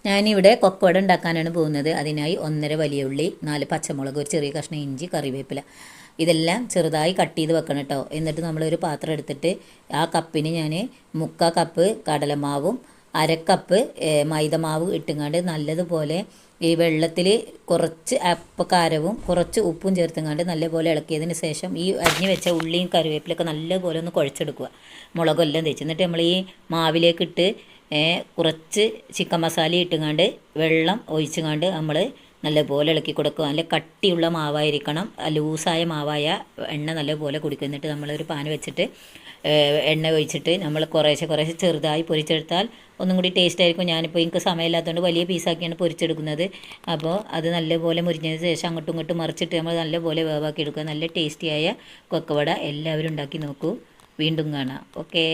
ഞാനിവിടെ കൊക്കവട ഉണ്ടാക്കാനാണ് പോകുന്നത്. അതിനായി 1.5 വലിയ ഉള്ളി, 4 പച്ചമുളക്, ഒരു ചെറിയ കഷ്ണം ഇഞ്ചി, കറിവേപ്പില ഇതെല്ലാം ചെറുതായി കട്ട് ചെയ്ത് വെക്കണം കേട്ടോ. എന്നിട്ട് നമ്മളൊരു പാത്രം എടുത്തിട്ട് ആ കപ്പിന് ഞാൻ 3/4 കപ്പ് കടലമാവും 1/2 കപ്പ് മൈദമാവ് ഇട്ടുങ്ങാണ്ട് നല്ലതുപോലെ ഈ വെള്ളത്തിൽ കുറച്ച് അപ്പക്കാരവും കുറച്ച് ഉപ്പും ചേർത്തുങ്ങാണ്ട് നല്ലപോലെ ഇളക്കിയതിന് ശേഷം ഈ അരിഞ്ഞ് വെച്ച ഉള്ളിയും കറിവേപ്പിലൊക്കെ നല്ലപോലെ ഒന്ന് കുഴച്ചെടുക്കുക. മുളകെല്ലാം തേച്ച് എന്നിട്ട് നമ്മൾ ഈ മാവിലേക്കിട്ട് കുറച്ച് ചിക്കൻ മസാല ഇട്ടുങ്ങാണ്ട് വെള്ളം ഒഴിച്ചുങ്ങാണ്ട് നമ്മൾ നല്ലപോലെ ഇളക്കി കൊടുക്കുക. നല്ല കട്ടിയുള്ള മാവായിരിക്കണം. ലൂസായ മാവായ എണ്ണ നല്ലപോലെ കുടിക്കുക. എന്നിട്ട് നമ്മളൊരു പാൻ വെച്ചിട്ട് എണ്ണ ഒഴിച്ചിട്ട് നമ്മൾ കുറേശ്ശെ ചെറുതായി പൊരിച്ചെടുത്താൽ ഒന്നും കൂടി ടേസ്റ്റ് ആയിരിക്കും. ഞാനിപ്പോൾ എനിക്ക് സമയമില്ലാത്തതുകൊണ്ട് വലിയ പീസാക്കിയാണ് പൊരിച്ചെടുക്കുന്നത്. അപ്പോൾ അത് നല്ലപോലെ മുരിഞ്ഞതിന് ശേഷം അങ്ങോട്ടും ഇങ്ങോട്ടും മറിച്ചിട്ട് നമ്മൾ നല്ലപോലെ വേവാക്കി എടുക്കുക. നല്ല ടേസ്റ്റിയായ കൊക്കവട എല്ലാവരും ഉണ്ടാക്കി നോക്കൂ. വീണ്ടും കാണാം. ഓക്കേ.